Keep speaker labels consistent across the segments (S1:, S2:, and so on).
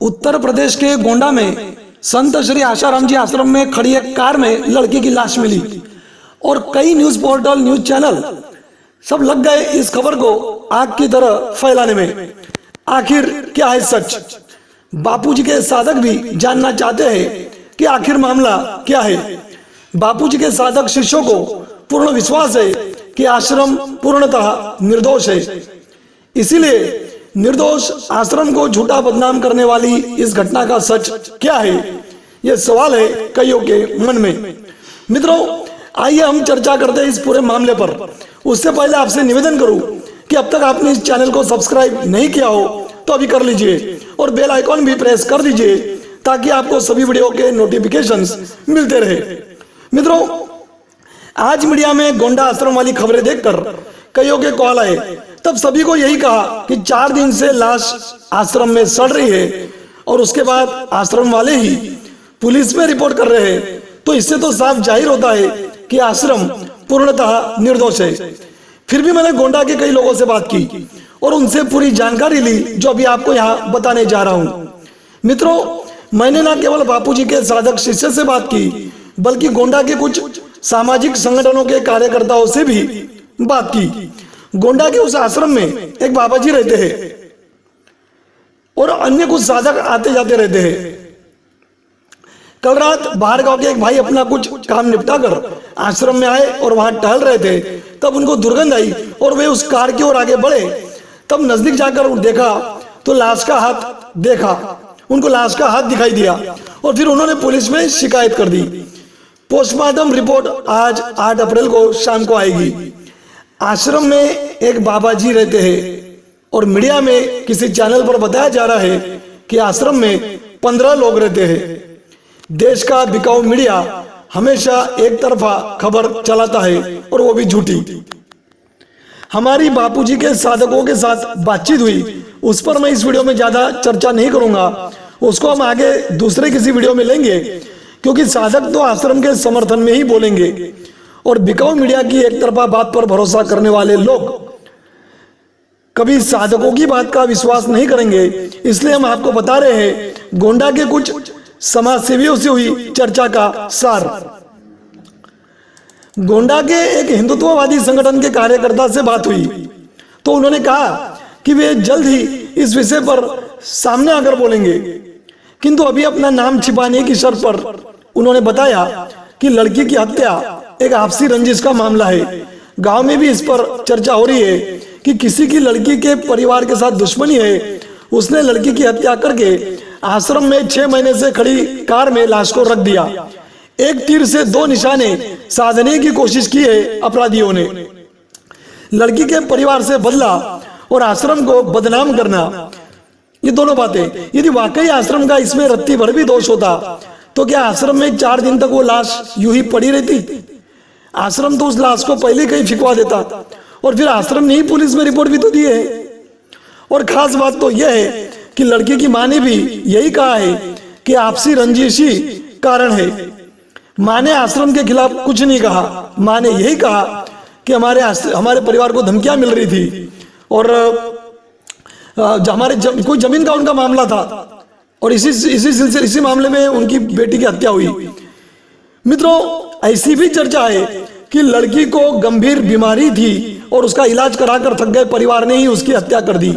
S1: उत्तर प्रदेश के गोंडा में संत श्री आशाराम जी आश्रम में खड़ी एक कार में लड़की की लाश मिली और कई न्यूज पोर्टल, न्यूज चैनल सब लग गए इस खबर को आग की तरह फैलाने में। आखिर क्या है सच? बापूजी के साधक भी जानना चाहते हैं कि आखिर मामला क्या है। बापूजी के साधक शिष्यों को पूर्ण विश्वास है कि आश्रम पूर्णतः निर्दोष है, इसीलिए निर्दोष आश्रम को झूठा बदनाम करने वाली इस घटना का सच क्या है, यह सवाल है कईयों के मन में। मित्रों, आइए हम चर्चा करते हैं इस पूरे मामले पर। उससे पहले आपसे निवेदन करूं कि अब तक आपने इस चैनल को सब्सक्राइब नहीं किया हो तो अभी कर लीजिए और बेल आइकॉन भी प्रेस कर दीजिए ताकि आपको सभी वीडियो के नोटिफिकेशंस मिलते रहे। मित्रों, आज मीडिया में गोंडा आश्रम वाली खबरें देखकर कईयों के कॉल आए, तब सभी को यही कहा कि 4 दिन से लाश आश्रम में सड़ रही है और उसके बाद आश्रम वाले ही पुलिस में रिपोर्ट कर रहे हैं, तो इससे तो साफ जाहिर होता है कि आश्रम पूर्णतः निर्दोष है। फिर भी मैंने गोंडा के कई लोगों से बात की और उनसे पूरी जानकारी ली जो अभी आपको यहाँ बताने जा रहा हूँ। मित्रों, मैंने न केवल बापूजी के साधक शिष्य से बात की बल्कि गोंडा के कुछ सामाजिक संगठनों के कार्यकर्ताओं से भी बात की। गोंडा के उस आश्रम में एक बाबा जी रहते हैं और अन्य कुछ साधक आते जाते रहते हैं। कल रात बाहर गांव के एक भाई अपना कुछ काम निपटा कर आश्रम में आए और वहां टहल रहे थे, तब उनको दुर्गंध आई और वे उस कार की ओर आगे बढ़े। तब नजदीक जाकर देखा तो लाश का हाथ देखा, उनको लाश का हाथ दिखाई दिया और फिर उन्होंने पुलिस में शिकायत कर दी। पोस्टमार्टम रिपोर्ट आज 8 अप्रैल को शाम को आएगी। आश्रम में एक बाबा जी रहते हैं और मीडिया में किसी चैनल पर बताया जा रहा है कि आश्रम में 15 लोग रहते हैं। देश का बिकाऊ मीडिया हमेशा एक तरफा खबर चलाता है और वो भी झूठी। हमारी बापूजी के साधकों के साथ बातचीत हुई, उस पर मैं इस वीडियो में ज्यादा चर्चा नहीं करूंगा, उसको हम आगे दूसरे किसी वीडियो में लेंगे, क्योंकि साधक तो आश्रम के समर्थन में ही बोलेंगे और बिकाऊ मीडिया की एक तरफा बात पर भरोसा करने वाले लोग कभी साधकों की बात का विश्वास नहीं करेंगे। इसलिए हम आपको बता रहे हैं गोंडा के कुछ समाज सेवियों से हुई चर्चा का सार। गोंडा के एक हिंदुत्ववादी संगठन के कार्यकर्ता से बात हुई तो उन्होंने कहा कि वे जल्द ही इस विषय पर सामने आकर बोलेंगे, किंतु अभी अपना नाम छिपाने की शर्त पर उन्होंने बताया कि लड़की की हत्या एक आपसी रंजिश का मामला है। गांव में भी इस पर चर्चा हो रही है कि किसी की लड़की के परिवार के साथ दुश्मनी है, उसने लड़की की हत्या करके आश्रम में 6 महीने से खड़ी कार में लाश को रख दिया। एक तीर से 2 निशाने साधने की कोशिश की है अपराधियों ने। लड़की के परिवार से बदला और आश्रम को बदनाम करना, ये दोनों बातें। यदि वाकई आश्रम का इसमें रत्ती भर भी दोष होता तो क्या आश्रम में 4 दिन तक वो लाश यूं ही पड़ी रहती? आश्रम तो उस लाश को पहले कहीं फिकवा देता और फिर आश्रम ने ही पुलिस में रिपोर्ट भी तो दी है। और खास बात तो यह है कि लड़की की मां ने भी यही कहा है कि आपसी रंजिश ही कारण है। मां ने आश्रम के खिलाफ कुछ नहीं कहा, मां ने यही कहा कि हमारे परिवार को धमकियां मिल रही थी और कोई जमीन का उनका मामला था और इसी मामले में उनकी बेटी की हत्या हुई। मित्रों, ऐसी भी चर्चा है कि लड़की को गंभीर बीमारी थी और उसका इलाज कराकर थक गए परिवार ने ही उसकी हत्या कर दी।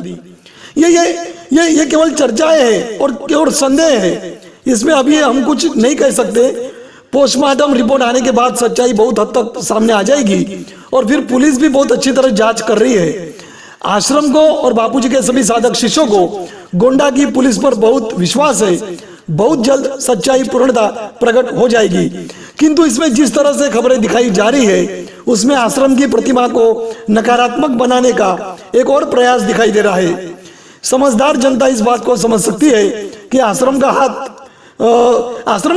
S1: ये केवल चर्चाएं हैं और केवल संदेह है, इसमें अभी हम कुछ नहीं कह सकते। पोस्टमार्टम रिपोर्ट आने के बाद सच्चाई बहुत हद तक सामने आ जाएगी और फिर पुलिस भी बहुत अच्छी तरह जांच कर रही है। आश्रम को और बापूजी के सभी साधक शिष्यों को गोंडा की पुलिस पर बहुत विश्वास है। बहुत जल्द सच्चाई पूर्णतः प्रकट हो जाएगी, किंतु इसमें जिस तरह से खबरें दिखाई जा रही है उसमें आश्रम की प्रतिमा को नकारात्मक बनाने का एक और प्रयास दिखाई दे रहा है। समझदार जनता इस बात को समझ सकती है कि आश्रम का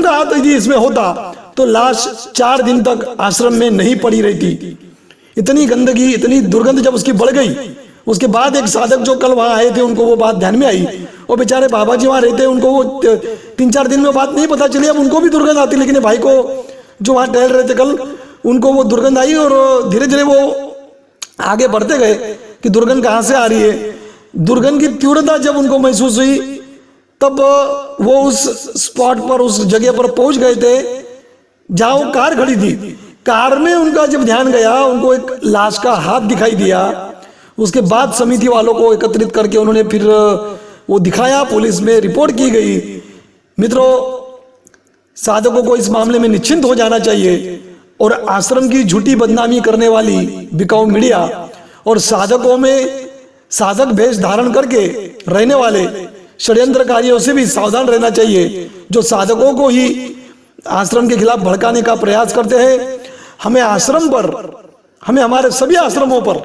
S1: हाथ यदि इसमें होता तो लाश 4 दिन तक आश्रम में नहीं पड़ी रहती। इतनी गंदगी, इतनी दुर्गंध जब उसकी बढ़ गई, उसके बाद एक साधक जो कल वहां आए थे उनको वो बात ध्यान में आई और बेचारे बाबा जी वहां रहते हैं, उनको वो 3-4 दिन में बात नहीं पता चली, अब उनको भी दुर्गंध आती। लेकिन भाई को जो वहां टहल रहे थे कल, उनको वो दुर्गंध आई और धीरे धीरे वो आगे बढ़ते गए कि दुर्गंध कहाँ से आ रही है। दुर्गंध की तीव्रता जब उनको महसूस हुई तब वो उस स्पॉट पर, उस जगह पर पहुंच गए थे जहां वो कार खड़ी थी। कार में उनका जब ध्यान गया, उनको एक लाश का हाथ दिखाई दिया। उसके बाद समिति वालों को एकत्रित करके उन्होंने फिर वो दिखाया, पुलिस में रिपोर्ट की गई। मित्रों, साधकों को इस मामले में निश्चिंत हो जाना चाहिए और आश्रम की झूठी बदनामी करने वाली बिकाऊ मीडिया और साधकों में साधक भेष धारण करके रहने वाले षड्यंत्रकारियों से भी सावधान रहना चाहिए, जो साधकों को ही आश्रम के खिलाफ भड़काने का प्रयास करते हैं। हमें आश्रम पर, हमें हमारे सभी आश्रमों पर,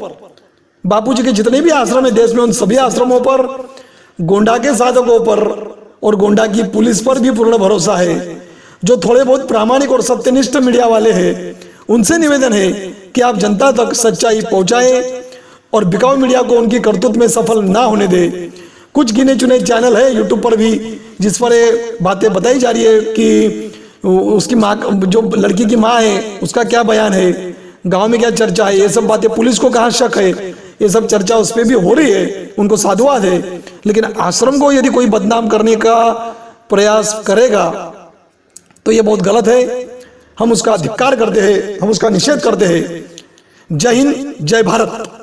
S1: बापूजी के जितने भी आश्रम है देश में, उन सभी आश्रमों पर, गोंडा के साधकों पर और गोंडा की पुलिस पर भी पूर्ण भरोसा है। जो थोड़े बहुत प्रामाणिक और सत्यनिष्ठ मीडिया वाले हैं, उनसे निवेदन है कि आप जनता तक सच्चाई पहुंचाए और बिकाऊ मीडिया को उनकी करतूत में सफल ना होने दे। कुछ गिने चुने चैनल है यूट्यूब पर भी जिस पर ये बातें बताई जा रही है कि उसकी माँ, जो लड़की की माँ है, उसका क्या बयान है, गांव में क्या चर्चा है, ये सब बातें, पुलिस को कहाँ शक है, ये सब चर्चा उस पर भी हो रही है, उनको साधुवाद है। लेकिन आश्रम को यदि कोई बदनाम करने का प्रयास करेगा तो ये बहुत गलत है। हम उसका धिक्कार करते हैं, हम उसका निषेध करते हैं। जय हिंद, जय भारत।